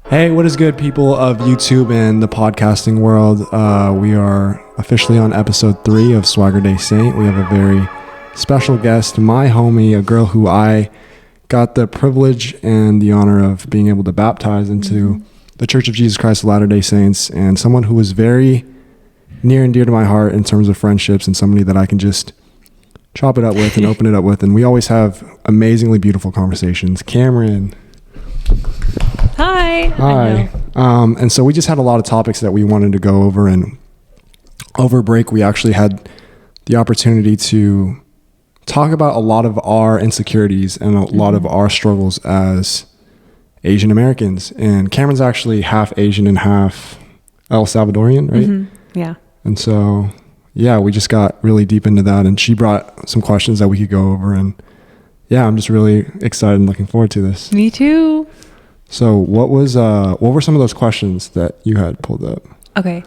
Hey, what is good, people of YouTube and the podcasting world? We are officially on episode 3 of Swagger Day Saint. We have a very special guest, my homie, a girl who I got the privilege and the honor of being able to baptize into the Church of Jesus Christ of Latter-day Saints, and someone who was very near and dear to my heart in terms of friendships, and somebody that I can just chop it up with and open it up with. And we always have amazingly beautiful conversations. Kamryn. Hi. And so we just had a lot of topics that we wanted to go over, and over break we actually had the opportunity to talk about a lot of our insecurities and a lot of our struggles as Asian Americans. And Kamryn's actually half Asian and half El Salvadorian, right? Yeah. And so, yeah, we just got really deep into that, and she brought some questions that we could go over, and yeah, I'm just really excited and looking forward to this. Me too. So what were some of those questions that you had pulled up? Okay.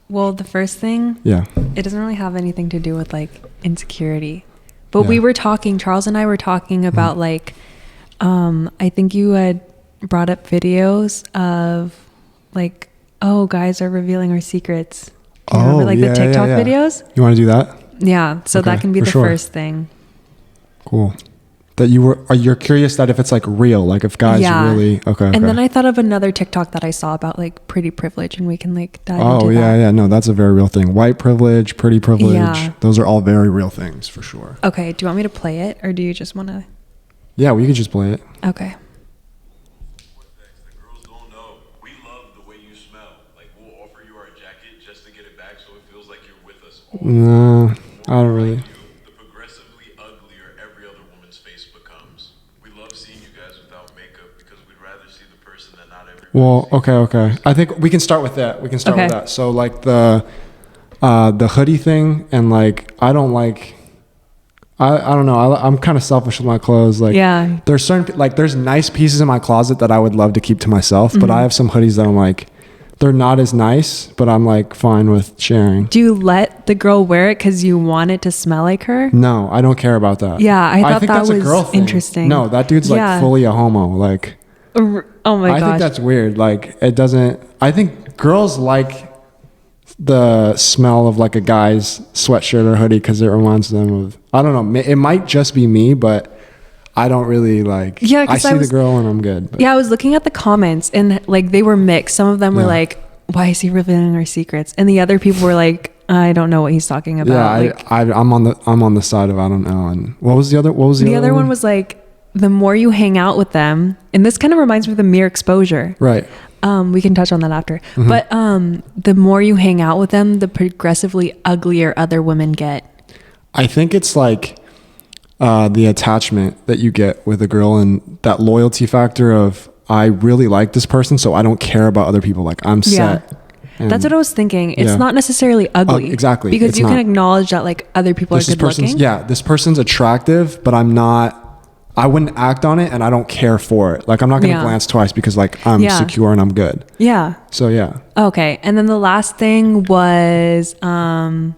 Well, the first thing, it doesn't really have anything to do with like insecurity, but we were talking, Charles and I were talking about like, I think you had brought up videos of like, oh, guys are revealing our secrets. Do you remember like the TikTok videos? You want to do that? Yeah. So that can be the first thing. Cool. That you're curious that if it's like real, like if guys really okay. And then I thought of another TikTok that I saw about like pretty privilege, and we can like dive into that. Yeah, no, that's a very real thing. White privilege, pretty privilege, those are all very real things for sure. Okay, do you want me to play it, or do you just want to? Yeah, we could just play it. Okay. The girls don't know. We love the way you smell. Like, we'll offer you our jacket just to get it back, so it feels like you're with us all. No, I don't really. The progressively uglier every other woman's face becomes. We love seeing you guys without makeup because we'd rather see the person that not everybody. Well, okay. I think we can start with that. With that. So like the hoodie thing, and like I don't know. I'm kind of selfish with my clothes. Like, there's certain there's nice pieces in my closet that I would love to keep to myself, but I have some hoodies that I'm like, they're not as nice, but I'm like fine with sharing. Do you let the girl wear it because you want it to smell like her? No, I don't care about that. Yeah, I think that that's was a girl thing. Interesting. No, that dude's like fully a homo. Like, oh my gosh. I think that's weird. Like, it doesn't. I think girls like the smell of like a guy's sweatshirt or hoodie because it reminds them of, I don't know, it might just be me, but I don't really like, I see the girl and I'm good. But. Yeah, I was looking at the comments and like they were mixed. Some of them were like, why is he revealing our secrets? And the other people were like, I don't know what he's talking about. Yeah, I'm on the side of I don't know. And what was the other one was like, the more you hang out with them, and this kind of reminds me of the mere exposure. Right. We can touch on that after. But the more you hang out with them, the progressively uglier other women get. I think it's like the attachment that you get with a girl, and that loyalty factor of, I really like this person, so I don't care about other people. Like, I'm set. And that's what I was thinking. It's not necessarily ugly. Exactly. Because you can acknowledge that like other people are good looking. Yeah, this person's attractive, but I wouldn't act on it, and I don't care for it. Like, I'm not going to glance twice because like I'm secure and I'm good. Yeah. So yeah. Okay. And then the last thing was, makeup,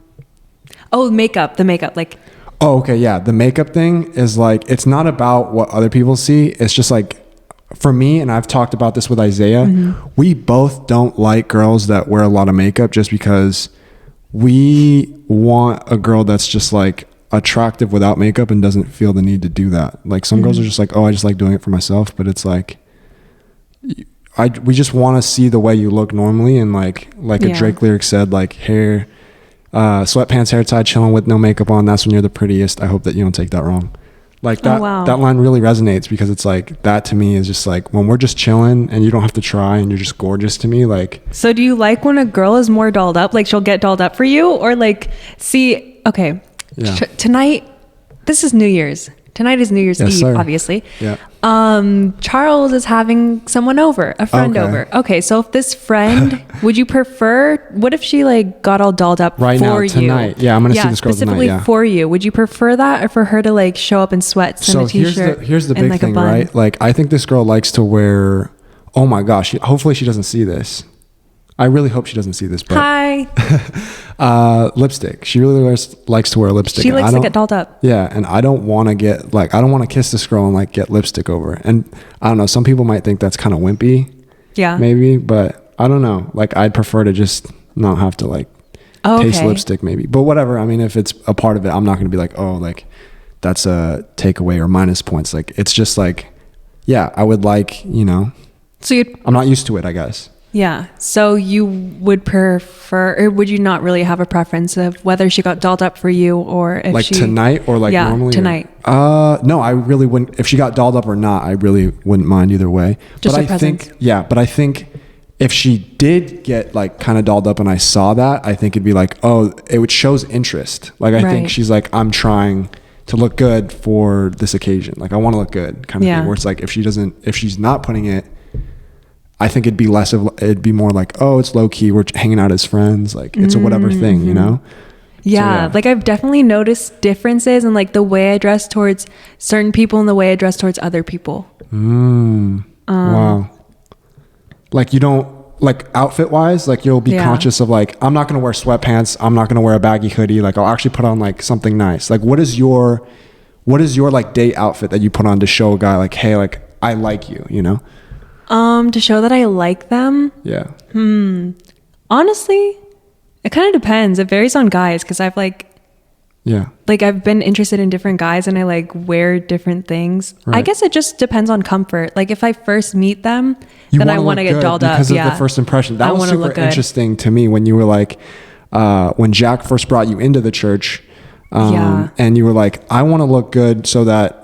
the makeup, like. Oh, okay. Yeah. The makeup thing is like, it's not about what other people see. It's just like, for me, and I've talked about this with Isaiah, we both don't like girls that wear a lot of makeup just because we want a girl that's just like attractive without makeup and doesn't feel the need to do that. Like some girls are just like, oh, I just like doing it for myself, but it's like, we just want to see the way you look normally, and like a Drake lyric said, like hair, sweatpants, hair tied, chilling with no makeup on. That's when you're the prettiest. I hope that you don't take that wrong. Like that, that line really resonates because it's like, that to me is just like when we're just chilling and you don't have to try and you're just gorgeous to me. Like, so do you like when a girl is more dolled up? Like she'll get dolled up for you, or like, tonight, this is New Year's. Tonight is New Year's Eve, obviously. Yeah. Charles is having someone over, a friend over. Okay, so if this friend, would you prefer, what if she like got all dolled up right for now, you? Tonight. Yeah, I'm going to see this girl specifically tonight. Yeah. for you. Would you prefer that, or for her to like show up in sweats and a t-shirt? Here's the big like thing, right? Like, I think this girl likes to wear, oh my gosh, hopefully she doesn't see this. I really hope she doesn't see this, but Hi. Lipstick. She really likes to wear lipstick. She likes to get dolled up. Yeah, and I don't want to get like, I don't want to kiss this girl and like get lipstick over it. And I don't know, some people might think that's kind of wimpy. Yeah. Maybe, but I don't know. Like, I'd prefer to just not have to like taste lipstick maybe. But whatever. I mean, if it's a part of it, I'm not going to be like, oh, like that's a takeaway or minus points. Like, it's just like, yeah, I would like, you know, so I'm not used to it, I guess. Yeah. So you would prefer, or would you not really have a preference of whether she got dolled up for you or if like tonight or like normally? Tonight. No, I really wouldn't. If she got dolled up or not, I really wouldn't mind either way. Just but a presence. But I think if she did get like kind of dolled up and I saw that, I think it'd be like, oh, it shows interest. Like, I think she's like, I'm trying to look good for this occasion. Like, I want to look good kind of thing. Where it's like, if she's not putting it, I think it'd be more like, oh, it's low key. We're hanging out as friends. Like, it's a whatever thing, you know? Yeah, like I've definitely noticed differences in like the way I dress towards certain people and the way I dress towards other people. Wow. Like, you don't, like, outfit wise, like you'll be conscious of like, I'm not going to wear sweatpants. I'm not going to wear a baggy hoodie. Like, I'll actually put on like something nice. Like, what is your like date outfit that you put on to show a guy like, hey, like I like you, you know? To show that I like them. Yeah. Honestly, it kind of depends. It varies on guys because I've like I've been interested in different guys and I like wear different things. Right. I guess it just depends on comfort. Like, if I first meet them, then I want to get dolled up. Because of the first impression. That was super interesting to me when you were like, when Jack first brought you into the church, and you were like, I want to look good so that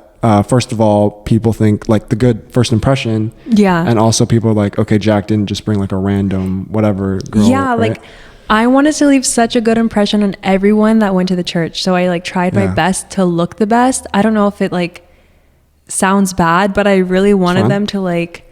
first of all, people think like the good first impression. Yeah. And also people are like, okay, Jack didn't just bring like a random whatever girl. Yeah. Right? Like, I wanted to leave such a good impression on everyone that went to the church. So I like tried my best to look the best. I don't know if it like sounds bad, but I really wanted them to like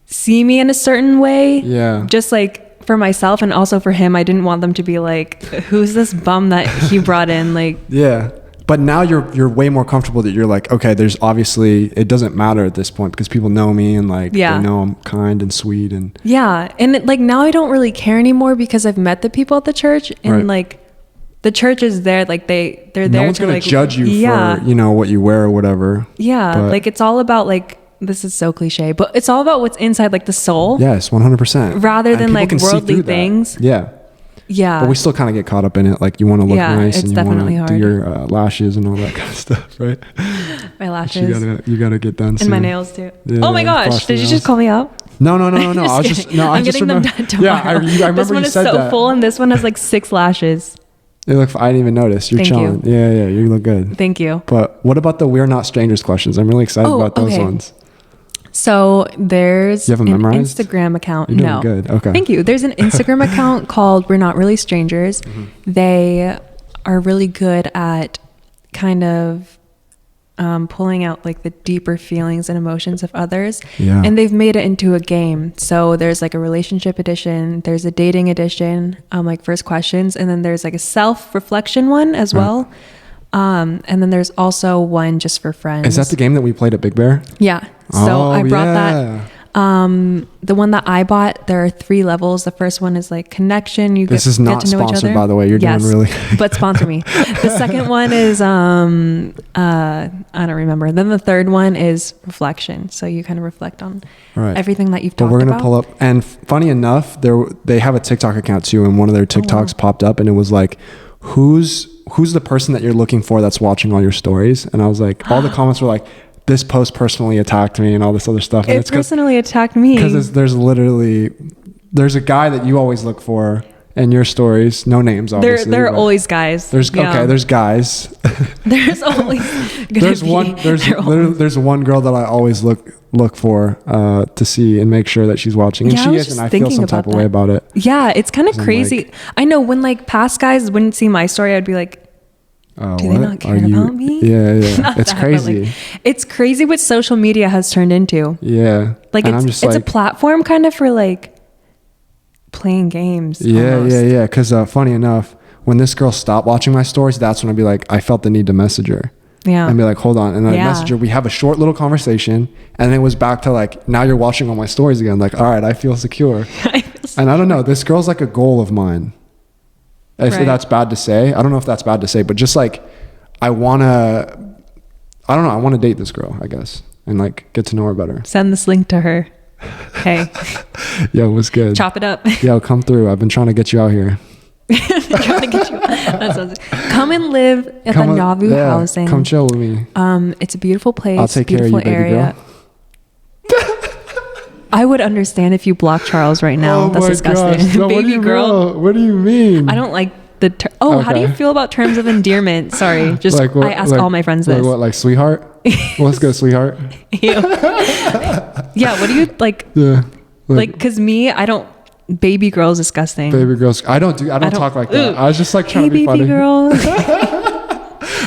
see me in a certain way. Yeah. Just like for myself and also for him. I didn't want them to be like, who's this bum that he brought in? Like, yeah. But now you're way more comfortable that you're like, okay, there's obviously, it doesn't matter at this point because people know me and like, they know I'm kind and sweet and. Yeah. And it, like, now I don't really care anymore because I've met the people at the church and like the church is there. Like they're there. No one's going to like, judge you for, you know, what you wear or whatever. Yeah. But like, it's all about like, this is so cliche, but it's all about what's inside like the soul. Yes. 100%. Rather than like worldly things. Yeah. Yeah. But we still kind of get caught up in it. Like, you want to look nice and you want to do your lashes and all that kind of stuff, right? My lashes. You gotta get done soon. And my nails too. Yeah, oh my gosh. Did you just call me up? No. I'm getting them done tomorrow. Yeah, I remember this one you said is so that. full and this one has like 6 lashes. I didn't even notice. You're chilling. Yeah, you look good. Thank you. But what about the We're Not Strangers questions? I'm really excited about those ones. So there's an Instagram account. You're doing good. Okay. Thank you. There's an Instagram account called We're Not Really Strangers. Mm-hmm. They are really good at kind of pulling out like the deeper feelings and emotions of others. Yeah. And they've made it into a game. So there's like a relationship edition, there's a dating edition, like first questions, and then there's like a self-reflection one as well. And then there's also one just for friends. Is that the game that we played at Big Bear? Yeah. So I brought that. The one that I bought, there are 3 levels. The first one is like connection. This is not sponsored, by the way. You're doing really but sponsor me. The second one is I don't remember. Then the third one is reflection. So you kind of reflect on everything that you've talked about. But we're gonna pull up. And funny enough, they have a TikTok account too, and one of their TikToks popped up, and it was like, who's the person that you're looking for that's watching all your stories? And I was like, all the comments were like, this post personally attacked me and all this other stuff. And it's personally attacked me. Because there's a guy that you always look for in your stories. No names, obviously. There are always guys. There's guys. There's always there's one girl that I always look for to see and make sure that she's watching. And she is, and I feel some type of way about it. Yeah, it's kind of crazy. Like, I know when like past guys wouldn't see my story, I'd be like, do they not care about me? Yeah. It's crazy. Like, it's crazy what social media has turned into. Yeah. Like, it's a platform kind of for like playing games. Yeah. Because funny enough, when this girl stopped watching my stories, that's when I'd be like, I felt the need to message her. Yeah. And be like, hold on. And then I message her. We have a short little conversation. And then it was back to like, now you're watching all my stories again. Like, all right, I feel secure. And I don't know, this girl's like a goal of mine. If that's bad to say. I don't know if that's bad to say, but just like, I want to date this girl, I guess, and like get to know her better. Send this link to her. Hey. Yo, what's good? Chop it up. Yo, come through. I've been trying to get you out here. Trying to get you. That sounds. Come and live at the Nauvoo housing. Come chill with me. It's a beautiful place. I'll take care of you, baby girl. I would understand if you blocked Charles right now. That's disgusting. No, baby girl. What do you mean? I don't like the. How do you feel about terms of endearment? Sorry, just like what, I ask all my friends this. Like sweetheart? Well, let's go, sweetheart. Yeah. What do you like? Yeah. Like, cause me, I don't. Baby girl is disgusting. Baby girls. I don't talk like that. I was just like trying to be funny. Baby girl.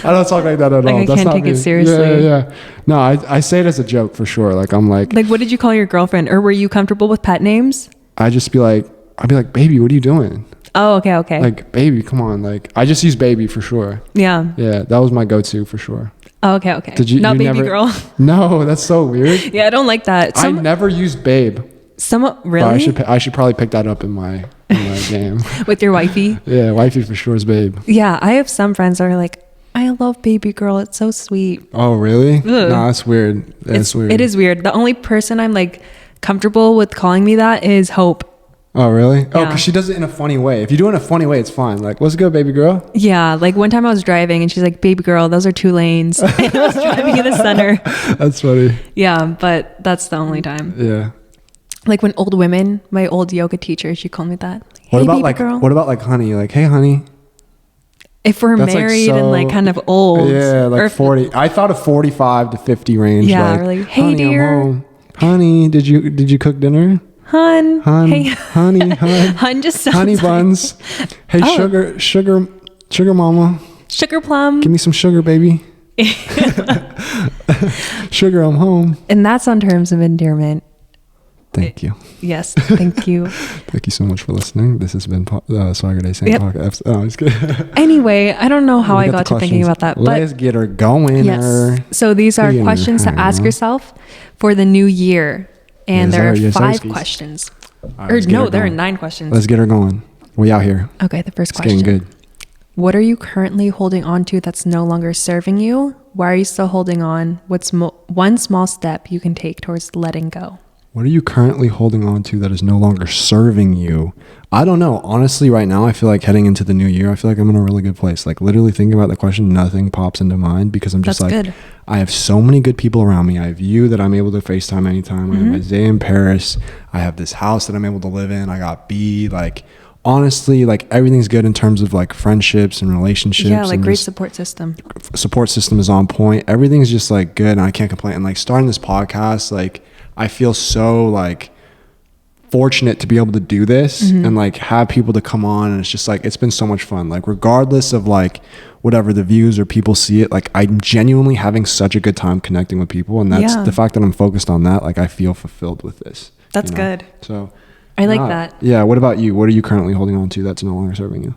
I don't talk like that at all. I can't take it seriously. Yeah. No, I say it as a joke for sure. Like I'm like what did you call your girlfriend? Or were you comfortable with pet names? I'd be like, baby, what are you doing? Oh, okay. Like, baby, come on. Like, I just use baby for sure. Yeah. Yeah, that was my go-to for sure. Oh, okay. Did you? Not you baby never, girl. No, that's so weird. Yeah, I don't like that. I never used babe. Really? But I should probably pick that up in my game. With your wifey? Yeah, wifey for sure is babe. Yeah, I have some friends that are like, I love baby girl. It's so sweet. Oh, really? No, that's weird. It's weird. It is weird. The only person I'm like comfortable with calling me that is Hope. Oh, really? Yeah. Oh, because she does it in a funny way. If you do it in a funny way, it's fine. Like, what's good, baby girl? Yeah, like one time I was driving and she's like, baby girl, those are 2 lanes. And I was driving in the center. That's funny. Yeah, but that's the only time. Yeah. Like when old women, my old yoga teacher, she called me that. Like, what hey, about baby like girl. What about like honey? Like, hey, honey. If we're married and like kind of old. Yeah, like 40. I thought a 45 to 50 range. Yeah, like, or like, hey, honey, dear. I'm home. Honey, did you cook dinner? Hun. Hey. Honey, hun. Hun just sounds honey buns. Hey, sugar mama. Sugar plum. Give me some sugar, baby. Sugar, I'm home. And that's on terms of endearment. Thank you. Yes, thank you. Thank you so much for listening. This has been Swagger Day Saint Podcast. Oh, it's good. Anyway, I don't know how I got to thinking about that. But let's get her going. Yes. So these are questions to ask yourself for the new year. And there are 5 questions. Right, there are 9 questions. Let's get her going. We out here. Okay, the first question. It's getting good. What are you currently holding on to that's no longer serving you? Why are you still holding on? What's one small step you can take towards letting go? What are you currently holding on to that is no longer serving you? I don't know. Honestly, right now, I feel like heading into the new year, I feel like I'm in a really good place. Like literally thinking about the question, nothing pops into mind because I'm just good. I have so many good people around me. I have you that I'm able to FaceTime anytime. I have Isaiah in Paris. I have this house that I'm able to live in. I got B. Like, honestly, like everything's good in terms of like friendships and relationships. Yeah, like great support system. Support system is on point. Everything's just like good and I can't complain. And like starting this podcast, like I feel so like fortunate to be able to do this and like have people to come on, and it's just like it's been so much fun. Like regardless of like whatever the views or people see it, like I'm genuinely having such a good time connecting with people, and that's the fact that I'm focused on that. Like I feel fulfilled with this. That's good. So I like that. Yeah. What about you? What are you currently holding on to that's no longer serving you?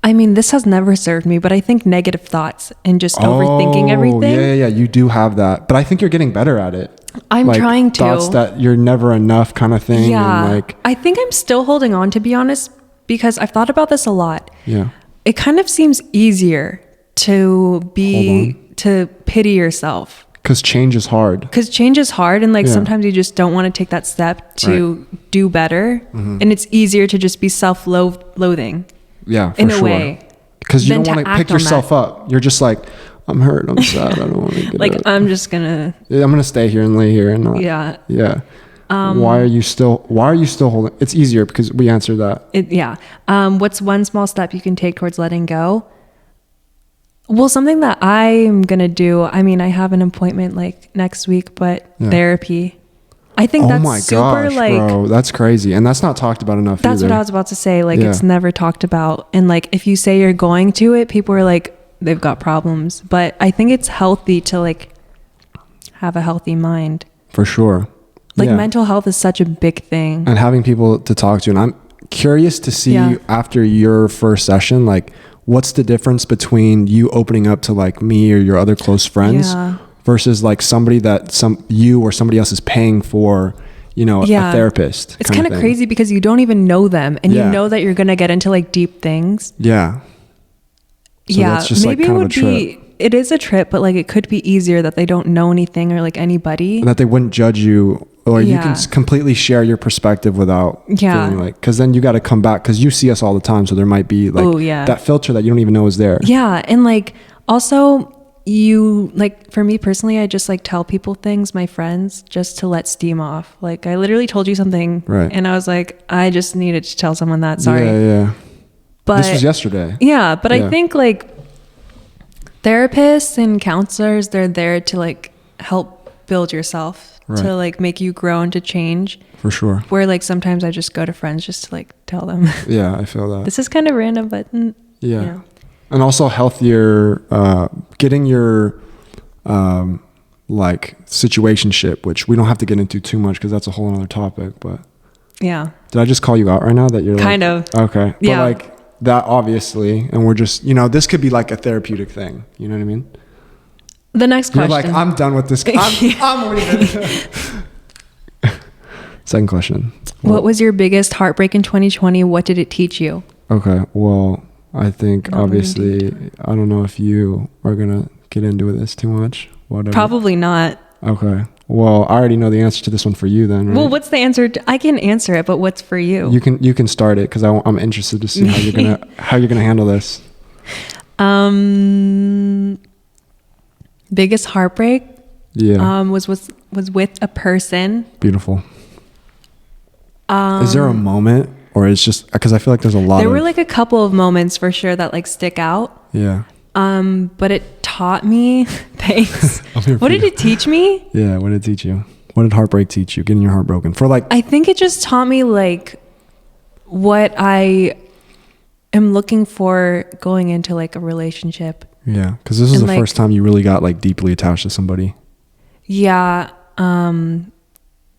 I mean, this has never served me, but I think negative thoughts and just overthinking everything. Yeah. You do have that, but I think you're getting better at it. I'm like, trying to. Thoughts that you're never enough kind of thing. Yeah. And like, I think I'm still holding on, to be honest, because I've thought about this a lot. Yeah. It kind of seems easier to pity yourself. Because change is hard. And like sometimes you just don't want to take that step to do better. And it's easier to just be self-loathing. Yeah, for in sure. a way. Because you don't want to pick yourself up. You're just like, I'm hurt, I'm sad, I don't want to get like, up. I'm just gonna... I'm going to stay here and lay here and not... Yeah. Why are you still holding... It's easier because we answered that. What's one small step you can take towards letting go? Well, something that I'm going to do, I mean, I have an appointment like next week, but therapy. I think that's super like... bro, that's crazy. And that's not talked about enough That's either. what I was about to say. Like, it's never talked about. And like, if you say you're going to it, people are like, they've got problems. But I think it's healthy to like have a healthy mind. For sure. Like mental health is such a big thing. And having people to talk to. And I'm curious to see after your first session, like what's the difference between you opening up to like me or your other close friends versus like somebody that you or somebody else is paying for, a therapist. It's kind of crazy because you don't even know them, and you know that you're going to get into like deep things. Yeah. So that's just maybe like kind of a trip. It is a trip, but like it could be easier that they don't know anything or like anybody. And that they wouldn't judge you, or you can completely share your perspective without feeling like, because then you got to come back, because you see us all the time. So there might be like that filter that you don't even know is there. Yeah. And like also you like, for me personally, I just like tell people things, my friends, just to let steam off. Like I literally told you something and I was like, I just needed to tell someone that. Sorry. Yeah. But this was yesterday. Yeah. But I think like therapists and counselors, they're there to like help build yourself, to like make you grow and to change. For sure. Where like sometimes I just go to friends just to like tell them. Yeah, I feel that. This is kind of random, but yeah. And also healthier, getting your like situationship, which we don't have to get into too much because that's a whole other topic. But yeah. Did I just call you out right now that you're kind of okay? Yeah. But like that obviously, and we're just this could be like a therapeutic thing. You know what I mean? The next question. You're like, I'm done with this. I'm leaving. Second question. What was your biggest heartbreak in 2020? What did it teach you? Okay. Well, I think obviously, I don't know if you are going to get into this too much. Whatever. Probably not. Okay. Well, I already know the answer to this one for you then. Right? Well, what's the answer? I can answer it, but what's for you? You can start it, because I'm interested to see how you're gonna handle this. Biggest heartbreak. Yeah. Was with a person. Beautiful. Is there a moment, or is just because I feel like there's a lot? There were like a couple of moments for sure that like stick out. Yeah. But it taught me. Thanks. What did it teach me? Yeah. What did it teach you? What did heartbreak teach you? Getting your heart broken for like. I think it just taught me like what I am looking for going into like a relationship. Yeah, because this is the first time you really got like deeply attached to somebody. Yeah.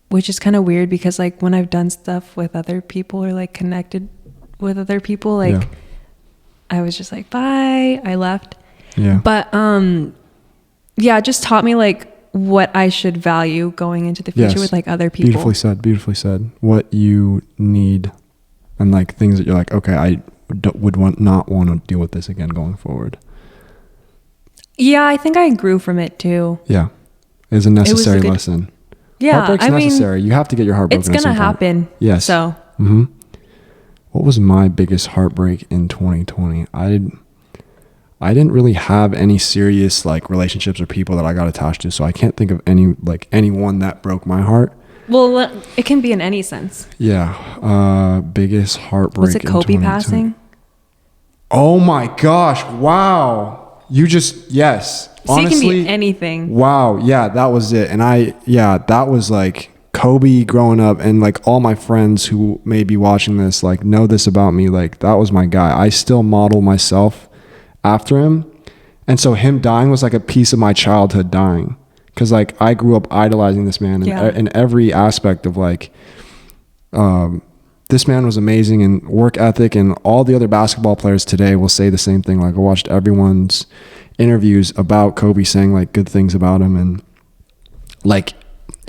Which is kind of weird because like when I've done stuff with other people or like connected with other people, like I was just like, bye, I left. Yeah. But it just taught me like what I should value going into the future with like other people. Beautifully said. What you need, and like things that you're like, okay, I would not want to deal with this again going forward. Yeah, I think I grew from it too. Yeah. It's a necessary lesson. Yeah. Heartbreak's necessary. You have to get your heart broken. It's going to happen. Yes. So. Mm-hmm. What was my biggest heartbreak in 2020? I didn't really have any serious like relationships or people that I got attached to, so I can't think of anyone that broke my heart. Well, it can be in any sense. Yeah. Biggest heartbreak. Was it Kobe passing? Oh my gosh. Wow. You just, yes. Honestly, so it can be anything. Wow. Yeah, that was it. And that was like Kobe growing up, and like all my friends who may be watching this, like know this about me. Like that was my guy. I still model myself after him. And so him dying was like a piece of my childhood dying. Cause like I grew up idolizing this man in every aspect of like, this man was amazing in work ethic, and all the other basketball players today will say the same thing. Like I watched everyone's interviews about Kobe saying like good things about him, and like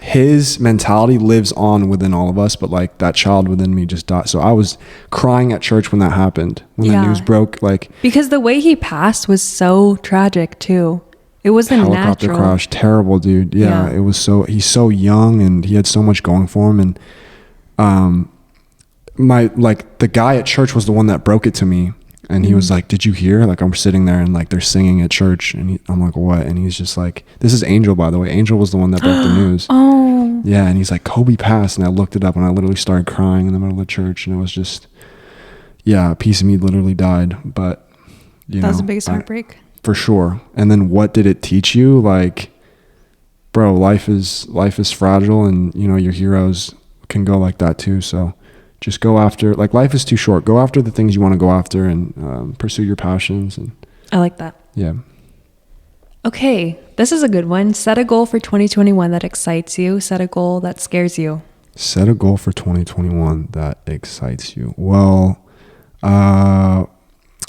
his mentality lives on within all of us, but like that child within me just died. So I was crying at church when that happened, when the news broke, like because the way he passed was so tragic too. It wasn't helicopter natural. Crash, terrible dude. Yeah, it was he's so young and he had so much going for him, and the guy at church was the one that broke it to me, and he was like, did you hear? Like I'm sitting there and like they're singing at church, and I'm like, what? And he's just like, this is Angel, by the way. Angel was the one that broke the news. Oh yeah. And he's like, Kobe passed. And I looked it up, and I literally started crying in the middle of church, and it was just, a piece of me literally died. But that was the biggest heartbreak for sure. And then what did it teach you? Like, bro, life is fragile, and your heroes can go like that too. So just go after, like, life is too short. Go after the things you want to go after, and pursue your passions. And I like that. Yeah. Okay, this is a good one. Set a goal for 2021 that excites you. Set a goal that scares you. Set a goal for 2021 that excites you. Well,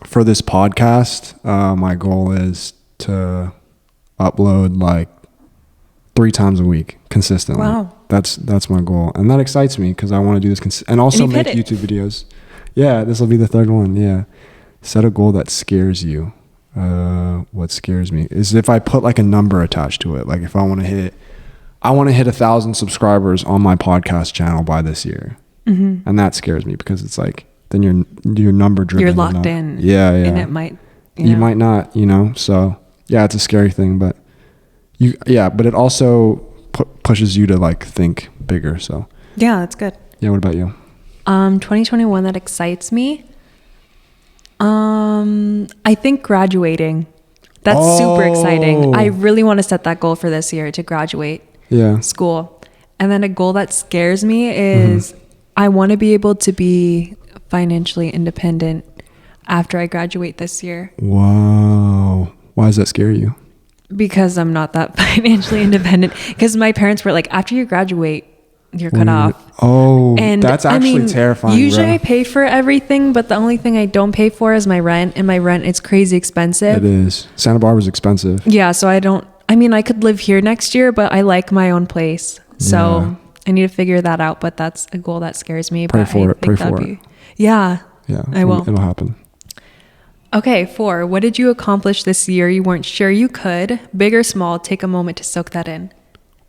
for this podcast, my goal is to upload like 3 times a week consistently. Wow. that's my goal, and that excites me because I want to do this and also make YouTube videos. Yeah, this will be the third one. Yeah, set a goal that scares you. What scares me is if I put like a number attached to it. Like if I want to hit 1,000 subscribers on my podcast channel by this year, and that scares me because it's like then you're number driven. You're locked in. Yeah, and it might. You might not. So yeah, it's a scary thing, but but it also pushes you to like think bigger. So yeah, that's good. Yeah, what about you? 2021 that excites me. I think graduating. That's super exciting. I really want to set that goal for this year to graduate school. And then a goal that scares me is I want to be able to be financially independent after I graduate this year. Wow. Why does that scare you? Because I'm not that financially independent. Because my parents were like, after you graduate, you're cut off. And that's actually terrifying. Usually I pay for everything, but the only thing I don't pay for is my rent, and my rent is crazy expensive. It is. Santa Barbara's expensive. Yeah, so I could live here next year, but I like my own place. So I need to figure that out, but that's a goal that scares me. Pray for it. Yeah. Yeah. I will. It'll happen. Okay, 4. What did you accomplish this year you weren't sure you could? Big or small, take a moment to soak that in.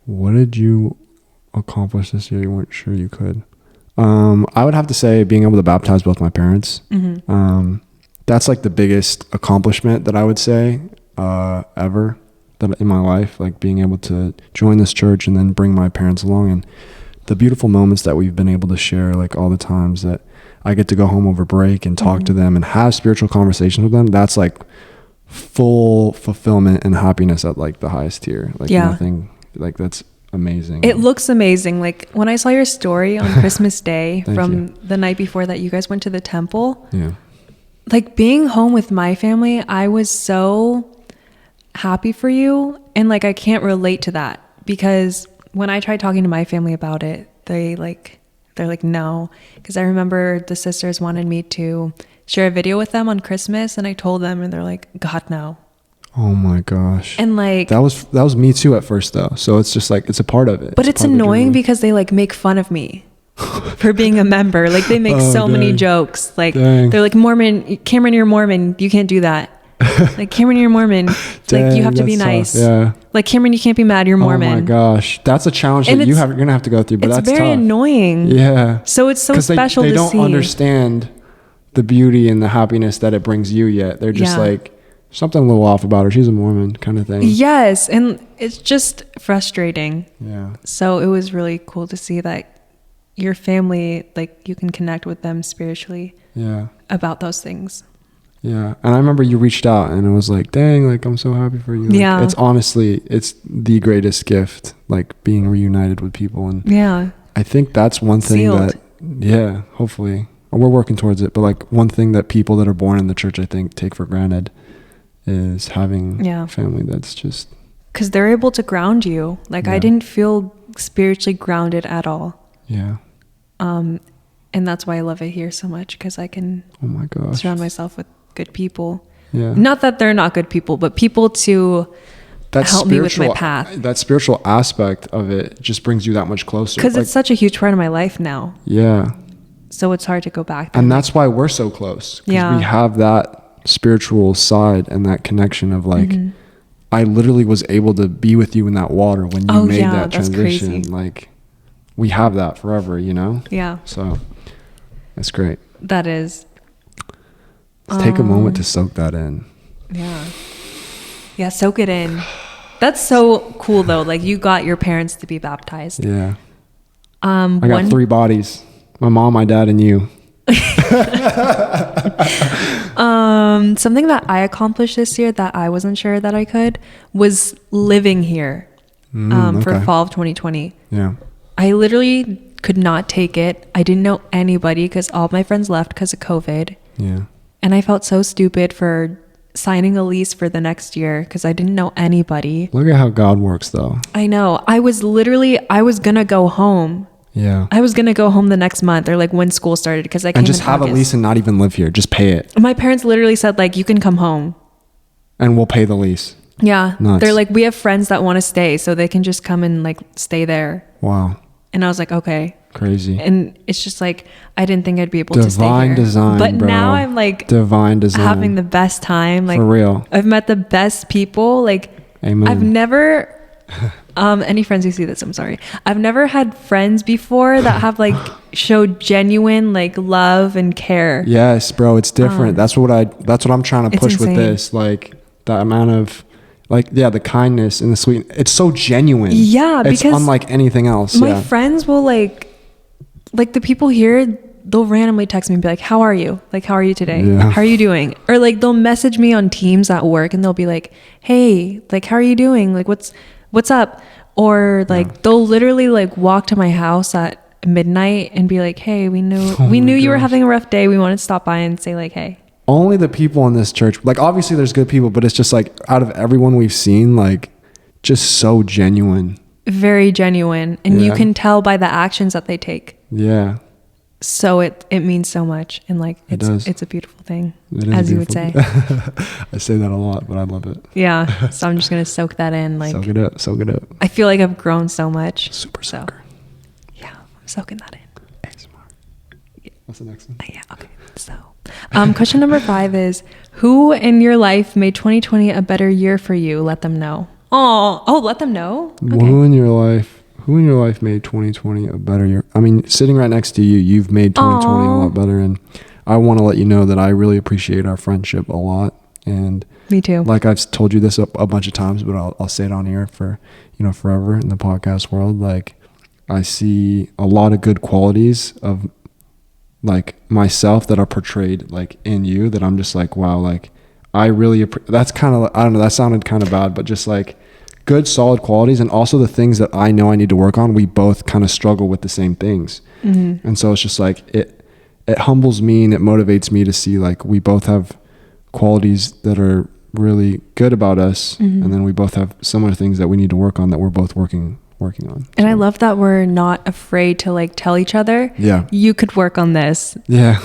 What did you accomplish this year you weren't sure you could? I would have to say being able to baptize both my parents. That's like the biggest accomplishment that I would say ever that in my life, like being able to join this church and then bring my parents along, and the beautiful moments that we've been able to share, like all the times that I get to go home over break and talk to them and have spiritual conversations with them. That's like full fulfillment and happiness at like the highest tier. Like nothing, like that's amazing. It looks amazing. Like when I saw your story on Christmas Day from the night before that you guys went to the temple. Yeah. Like being home with my family, I was so happy for you. And like, I can't relate to that because when I tried talking to my family about it, they're like, no. Because I remember the sisters wanted me to share a video with them on Christmas, and I told them, and they're like, God, no. Oh my gosh. And like that was me too at first though. So it's just like it's a part of it. But it's annoying because they like make fun of me for being a member. Like they make many jokes. Like they're like, Kamryn, you're Mormon. You can't do that. Like Kamryn, you're Mormon. Like you have to be nice. Tough. Yeah. Like Kamryn, you can't be mad. You're Mormon. Oh my gosh, that's a challenge that you're gonna have to go through. But that's very annoying. Yeah. So it's so special to see. They don't understand the beauty and the happiness that it brings you yet. They're just like something a little off about her. She's a Mormon kind of thing. Yes, and it's just frustrating. Yeah. So it was really cool to see that your family, like you can connect with them spiritually. Yeah. About those things. Yeah. And I remember you reached out and I was like, dang, like I'm so happy for you. Like, it's honestly, it's the greatest gift, like being reunited with people. And I think that's one thing that, hopefully we're working towards it. But like one thing that people that are born in the church, I think, take for granted is having family that's just. Because they're able to ground you. Like I didn't feel spiritually grounded at all. Yeah. And that's why I love it here so much, because I can surround myself with good people. Yeah. Not that they're not good people, but people to help me with my path. That spiritual aspect of it just brings you that much closer. Because it's such a huge part of my life now. Yeah. So it's hard to go back there. And that's why we're so close. Because we have that spiritual side and that connection of like, I literally was able to be with you in that water when you made that transition. Crazy. Like we have that forever, you know? Yeah. So that's great. That is. Let's take a moment to soak that in. Yeah. Yeah, soak it in. That's so cool though. Like you got your parents to be baptized. Yeah. I got 3 bodies. My mom, my dad, and you. Something that I accomplished this year that I wasn't sure that I could was living here for fall of 2020. Yeah. I literally could not take it. I didn't know anybody because all my friends left because of COVID. Yeah. And I felt so stupid for signing a lease for the next year because I didn't know anybody. Look at how God works though. I know. I was going to go home. Yeah. I was going to go home the next month or like when school started because I came in just have August. A lease and not even live here. Just pay it. My parents literally said like, you can come home. And we'll pay the lease. Yeah. Nuts. They're like, we have friends that want to stay so they can just come and like stay there. Wow. And I was like, okay. Crazy. And it's just like, I didn't think I'd be able to stay here. Divine design, but bro. now I'm like divine design, having the best time. Like, for real. I've met the best people. Like, Amen. I've never, any friends who see this, I'm sorry. I've never had friends before that have like showed genuine like love and care. Yes, bro. It's different. That's what I'm trying to push with this. Like the amount of like, yeah, the kindness and the sweet, it's so genuine. Yeah. It's because unlike anything else. My friends will like the people here, they'll randomly text me and be like, how are you? Like, how are you today? Yeah. How are you doing? Or like, they'll message me on Teams at work and they'll be like, hey, like, how are you doing? Like, what's up? Or like, they'll literally like walk to my house at midnight and be like, hey, we knew you were having a rough day. We wanted to stop by and say like, hey. Only the people in this church, like obviously there's good people, but it's just like out of everyone we've seen, like just so genuine. Very genuine. And you can tell by the actions that they take. Yeah. So it means so much. And like, it's a beautiful thing, as you would say. I say that a lot, but I love it. Yeah. So I'm just going to soak that in. Like, soak it up. I feel like I've grown so much. Super soaker. Yeah. I'm soaking that in. ASMR. Yeah. What's the next one? Yeah. Okay. So, question number 5 is, who in your life made 2020 a better year for you? Let them know. Oh, let them know. Okay. Who in your life made 2020 a better year? I mean, sitting right next to you, you've made 2020 a lot better. And I want to let you know that I really appreciate our friendship a lot. And me too. Like I've told you this a bunch of times, but I'll say it on here for, forever in the podcast world. Like I see a lot of good qualities of like myself that are portrayed like in you that I'm just like, wow, like I really, that's kind of, I don't know, that sounded kind of bad, but just like good, solid qualities. And also the things that I know I need to work on, we both kind of struggle with the same things. Mm-hmm. And so it's just like, it humbles me and it motivates me to see like we both have qualities that are really good about us. Mm-hmm. And then we both have similar things that we need to work on that we're both working on. And I love that we're not afraid to like tell each other, yeah, you could work on this. Yeah.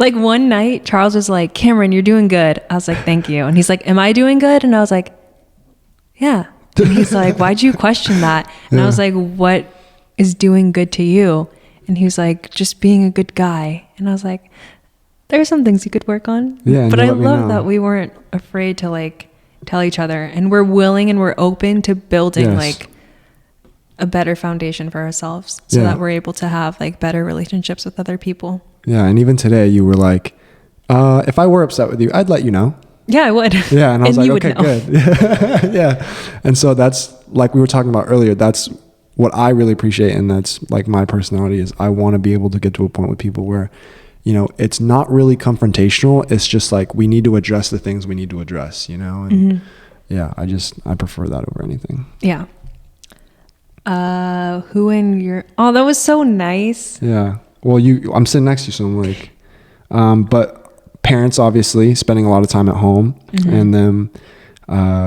Like one night Charles was like, Kamryn, you're doing good. I was like, thank you. And he's like, am I doing good? And I was like, yeah. And he's like, why'd you question that? And I was like, what is doing good to you? And he was like, just being a good guy. And I was like, there are some things you could work on. Yeah. But I love that we weren't afraid to like tell each other, and we're willing and we're open to building like a better foundation for ourselves so that we're able to have like better relationships with other people. Yeah. And even today you were like, if I were upset with you, I'd let you know. Yeah, I would. Yeah. And I was like, okay, good. Yeah. And so that's like we were talking about earlier, that's what I really appreciate. And that's like my personality is I want to be able to get to a point with people where, it's not really confrontational. It's just like, we need to address the things we need to address, and yeah, I prefer that over anything. Yeah. Who in your, that was so nice. Yeah. Well, I'm sitting next to you, so I'm like, but parents, obviously spending a lot of time at home, mm-hmm. and them,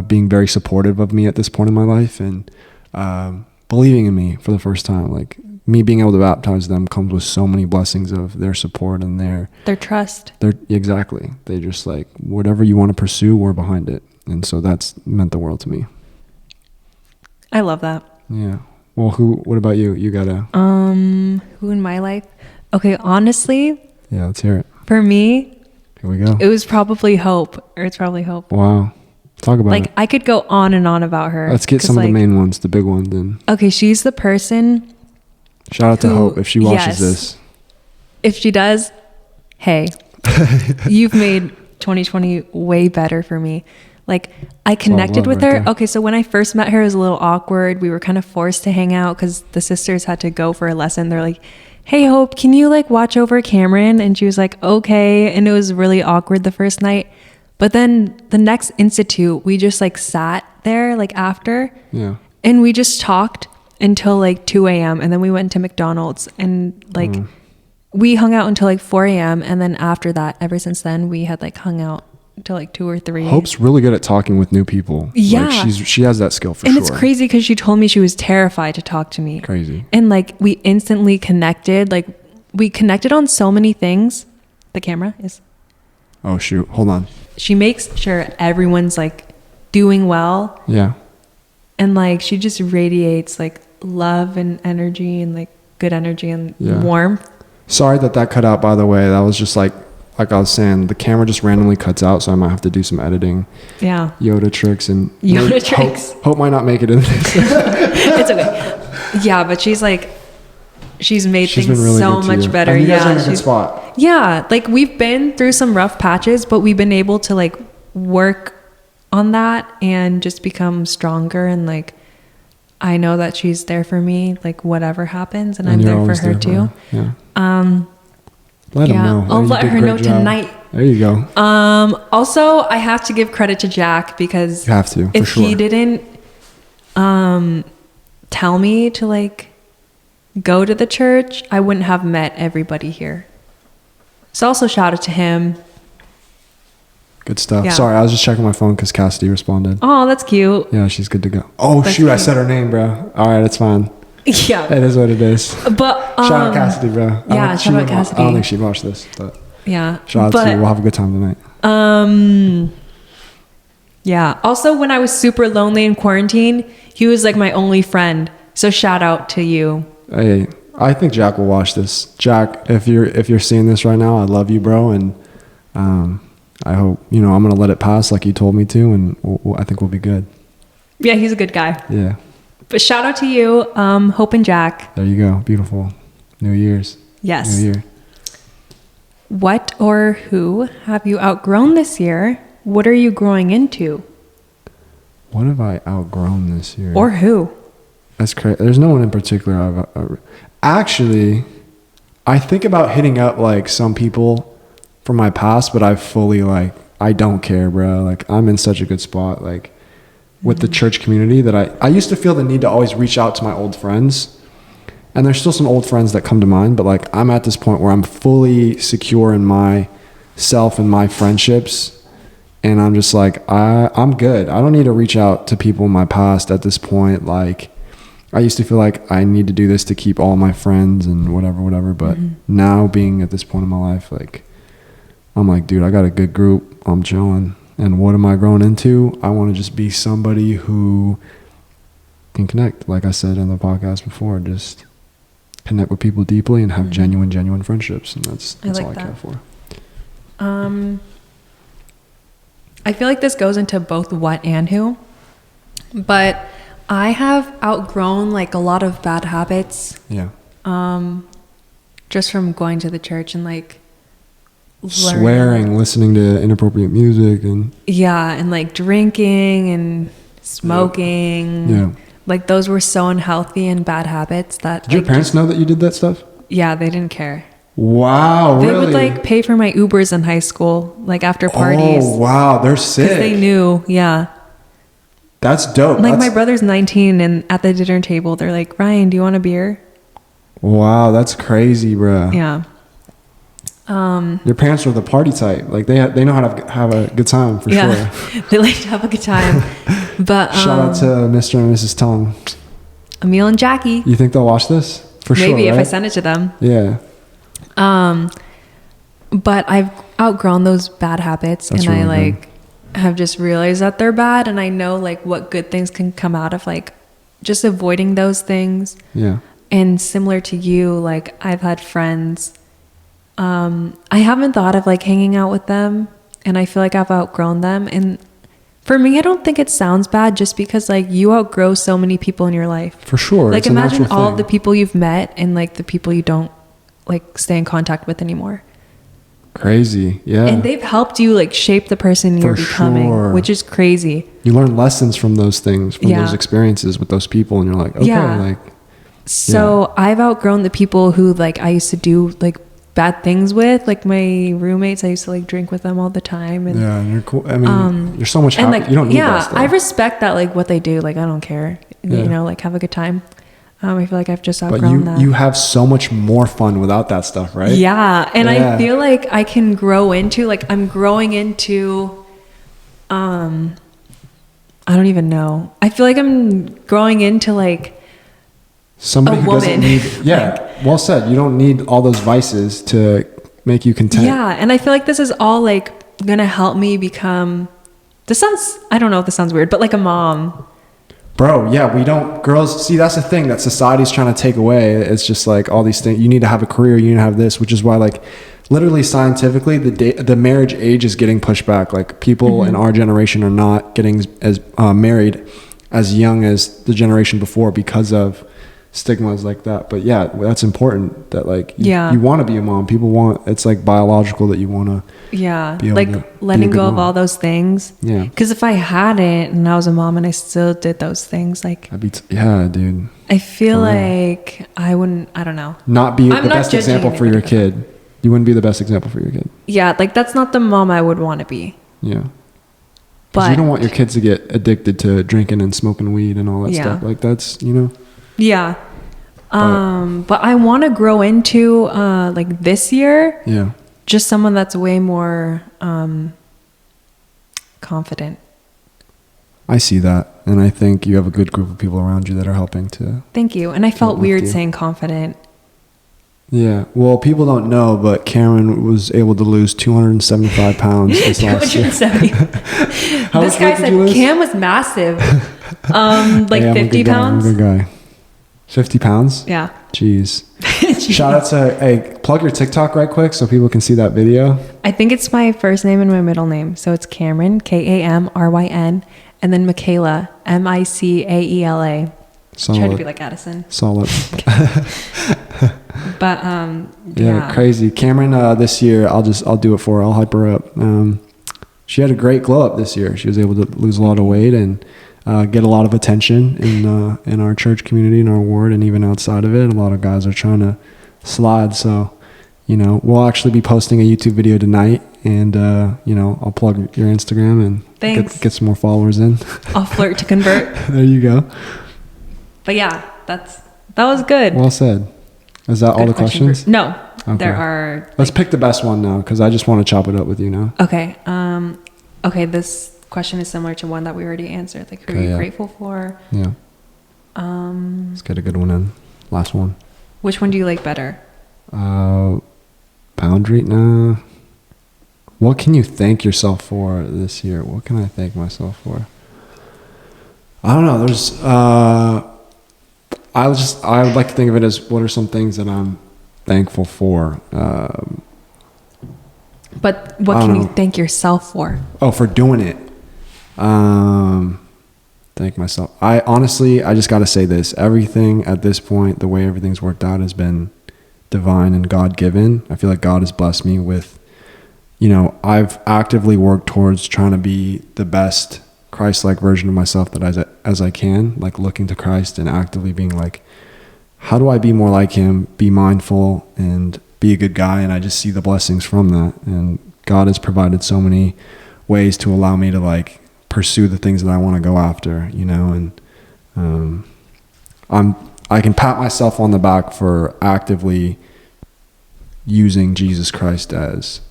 being very supportive of me at this point in my life, and, believing in me for the first time. Like me being able to baptize them comes with so many blessings of their support and their trust. Exactly. They just like, whatever you want to pursue, we're behind it. And so that's meant the world to me. I love that. Yeah. Well, what about you? You gotta... who in my life? Okay, honestly... Yeah, let's hear it. For me... Here we go. It's probably Hope. Wow. Talk about it. Like, I could go on and on about her. Let's get some of the main ones, the big ones then. Okay, she's the person... Shout out to Hope if she watches this. If she does, hey, you've made 2020 way better for me. Like, I connected with her. Okay, so when I first met her, it was a little awkward. We were kind of forced to hang out because the sisters had to go for a lesson. They're like, hey, Hope, can you like watch over Kamryn? And she was like, okay. And it was really awkward the first night. But then the next institute, we just like sat there like after. Yeah. And we just talked until like 2 a.m. And then we went to McDonald's and like we hung out until like 4 a.m. And then after that, ever since then, we had like hung out till like 2 or 3. Hope's really good at talking with new people. Yeah. Like she has that skill for sure. And it's crazy because she told me she was terrified to talk to me. Crazy. And like we instantly connected. Like we connected on so many things. The camera is... Oh shoot, hold on. She makes sure everyone's like doing well. Yeah. And like she just radiates like love and energy and like good energy and warmth. Sorry that cut out, by the way. That was just like I was saying, the camera just randomly cuts out, so I might have to do some editing. Yeah. Yoda tricks and tricks. Hope might not make it in this. It's okay. Yeah, but she's made things really so much better. And you guys are in a good spot. Yeah, like we've been through some rough patches, but we've been able to like work on that and just become stronger. And like I know that she's there for me, like whatever happens, and I'm there for her too. Yeah. Let him know. I'll let her know tonight. There you go. Also, I have to give credit to Jack because you have to, if he didn't tell me to like go to the church, I wouldn't have met everybody here. So also shout out to him. Good stuff. Yeah. Sorry, I was just checking my phone because Cassidy responded. Oh, that's cute. Yeah, she's good to go. Oh, that's shoot, cute. I said her name, bro. All right, it's fine. Yeah. It is what it is. But shout out Cassidy, bro. Yeah, shout out Cassidy. I don't think she'd watch this, but yeah. Shout out to you. We'll have a good time tonight. Yeah. Also, when I was super lonely in quarantine, he was like my only friend. So shout out to you. Hey, I think Jack will watch this. Jack, if you're seeing this right now, I love you, bro, and I hope I'm gonna let it pass like you told me to, and I think we'll be good. Yeah, he's a good guy. Yeah. But shout out to you, Hope and Jack. There you go. Beautiful. New Year's. Yes. New Year. What or who have you outgrown this year? What are you growing into? What have I outgrown this year? Or who? That's crazy. There's no one in particular. Actually, I think about hitting up like some people from my past, but I fully like, I don't care, bro. Like I'm in such a good spot. Like with the church community that I used to feel the need to always reach out to my old friends, and there's still some old friends that come to mind, but like I'm at this point where I'm fully secure in myself and my friendships, and I'm just like I'm good. I don't need to reach out to people in my past at this point. Like I used to feel like I need to do this to keep all my friends and whatever, but now being at this point in my life, like I'm like, dude, I got a good group, I'm chilling. And what am I growing into? I want to just be somebody who can connect. Like I said in the podcast before, just connect with people deeply and have genuine friendships. And that's all I care for. I feel like this goes into both what and who. But I have outgrown like a lot of bad habits. Yeah. Just from going to the church and like swearing, listening to inappropriate music, and and like drinking and smoking. Yeah. Like those were so unhealthy and bad habits that did your parents know that you did that stuff? Yeah, they didn't care. Wow, they would like pay for my Ubers in high school, like after parties. Oh wow, they're sick. Because they knew. Yeah. That's dope. Like my brother's 19 and at the dinner table they're like, Ryan, do you want a beer? Wow, that's crazy, bro. Yeah. Your parents were the party type. Like they know how to have a good time for sure. They like to have a good time. But shout out to Mr. and Mrs. Tong. Emil and Jackie. You think they'll watch this? For sure. Maybe if right? I send it to them. Yeah. But I've outgrown those bad habits. That's and really I like good. Have just realized that they're bad, and I know like what good things can come out of like just avoiding those things. Yeah. And similar to you, like I've had friends. I haven't thought of like hanging out with them, and I feel like I've outgrown them. And for me, I don't think it sounds bad just because like you outgrow so many people in your life. For sure. Like imagine all of the people you've met and like the people you don't like stay in contact with anymore. Crazy. Yeah. And they've helped you like shape the person you're becoming, which is crazy. You learn lessons from those things, from those experiences with those people, and you're like, okay, like. So I've outgrown the people who like I used to do like bad things with, like my roommates. I used to like drink with them all the time, and and you're cool. I mean, you're so much happy. Like, you don't need that stuff. I respect that, like what they do. Like I don't care, you know, like have a good time. I feel like I've just outgrown that. You have so much more fun without that stuff, right? Yeah, and I feel like I can grow into like I'm growing into. I don't even know. I feel like I'm growing into like. Somebody who doesn't need, well said. You don't need all those vices to make you content. Yeah, and I feel like this is all like gonna help me become. I don't know if this sounds weird, but like a mom. Bro, yeah, we don't, girls, see, that's the thing that society's trying to take away. It's just like all these things, you need to have a career, you need to have this, which is why, like, literally scientifically, the marriage age is getting pushed back. Like, people in our generation are not getting as married as young as the generation before because of stigmas like that. But yeah, that's important that, like, you want to be a mom. People want, it's like biological that you want to be able like to letting be a good go of mom. all those things. Yeah. Because if I hadn't and I was a mom and I still did those things, like, yeah, dude. I feel like I wouldn't, I don't know. Not be I'm the not best judging example for your anybody. kid. You wouldn't be the best example for your kid. Yeah, like, that's not the mom I would want to be. Yeah. But Because you don't want your kids to get addicted to drinking and smoking weed and all that stuff. Like, that's, you know. Yeah. But I want to grow into, like, this year. Yeah. Just someone that's way more confident. I see that. And I think you have a good group of people around you that are helping to. Thank you. And I felt uplift weird you. saying confident. Yeah. Well, people don't know, but Kamryn was able to lose 275 pounds this last year. 270. How This much guy weight did said you lose? Cam was massive. Like, Hey, I'm a 50 good guy. pounds. I'm a good guy. 50 pounds? Yeah. Jeez. Shout out to, hey, plug your TikTok right quick so people can see that video. I think it's my first name and my middle name. So it's Kamryn, Kamryn, and then Michaela, Micaela. Try to be like Addison. Solid. But Yeah, crazy. Kamryn, this year, I'll do it for her. I'll hype her up. She had a great glow up this year. She was able to lose a lot of weight and get a lot of attention in our church community, in our ward, and even outside of it. A lot of guys are trying to slide. So, you know, we'll actually be posting a YouTube video tonight, and you know, I'll plug your Instagram and get some more followers in. I'll flirt to convert. There you go. But yeah, that was good. Well said. Is that all the questions? No, Okay. there are. Let's pick the best one now, because I just want to chop it up with you now. Okay. Okay. This question is similar to one that we already answered. Like, who are you grateful for? Yeah. Let's get a good one in. Last one. Which one do you like better? Boundary? Nah. What can you thank yourself for this year? What can I thank myself for? I don't know. There's, I would like to think of it as, what are some things that I'm thankful for? But what can you thank yourself for? Oh, for doing it. Thank myself. I just got to say this. Everything at this point, the way everything's worked out has been divine and God-given. I feel like God has blessed me with, you know, I've actively worked towards trying to be the best Christ-like version of myself as I can, like looking to Christ and actively being like, how do I be more like him, be mindful and be a good guy? And I just see the blessings from that. And God has provided so many ways to allow me to, like, pursue the things that I want to go after, you know, and I can pat myself on the back for actively using Jesus Christ as,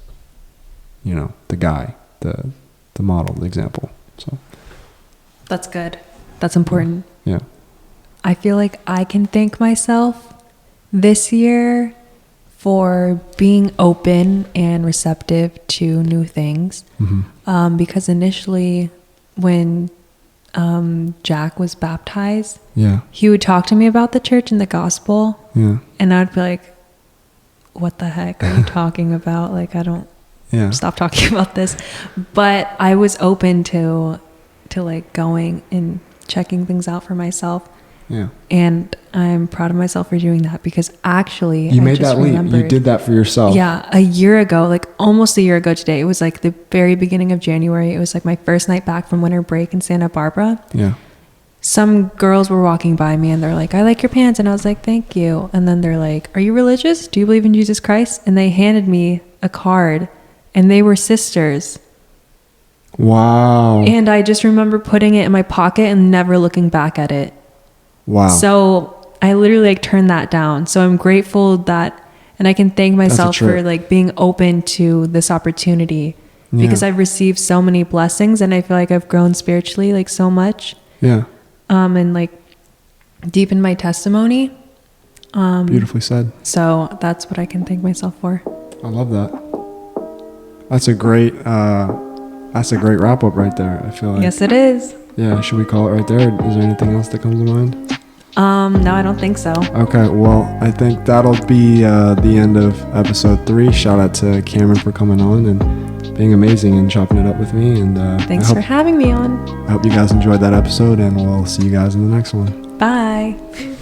you know, the guy, the model, the example. So that's good. That's important. Yeah. I feel like I can thank myself this year for being open and receptive to new things. Mm-hmm. Because initially when Jack was baptized, he would talk to me about the church and the gospel. Yeah. And I would be like, what the heck are you talking about? Like, I don't stop talking about this. But I was open to like going and checking things out for myself. Yeah. And I'm proud of myself for doing that, because actually you made that leap. You did that for yourself. Yeah. A year ago, like almost a year ago today, it was like the very beginning of January. It was like my first night back from winter break in Santa Barbara. Yeah. Some girls were walking by me and they're like, I like your pants. And I was like, thank you. And then they're like, are you religious? Do you believe in Jesus Christ? And they handed me a card, and they were sisters. Wow. And I just remember putting it in my pocket and never looking back at it. Wow. So I literally like turned that down. So I'm grateful that, and I can thank myself for like being open to this opportunity, because I've received so many blessings, and I feel like I've grown spiritually like so much. Yeah. And like deepened my testimony. Beautifully said. So that's what I can thank myself for. I love that. That's a great wrap up right there. I feel like. Yes, it is. Yeah, should we call it right there? Is there anything else that comes to mind? No, I don't think so. Okay, well, I think that'll be the end of episode 3. Shout out to Kamryn for coming on and being amazing and chopping it up with me. And thanks for having me on. I hope you guys enjoyed that episode, and we'll see you guys in the next one. Bye.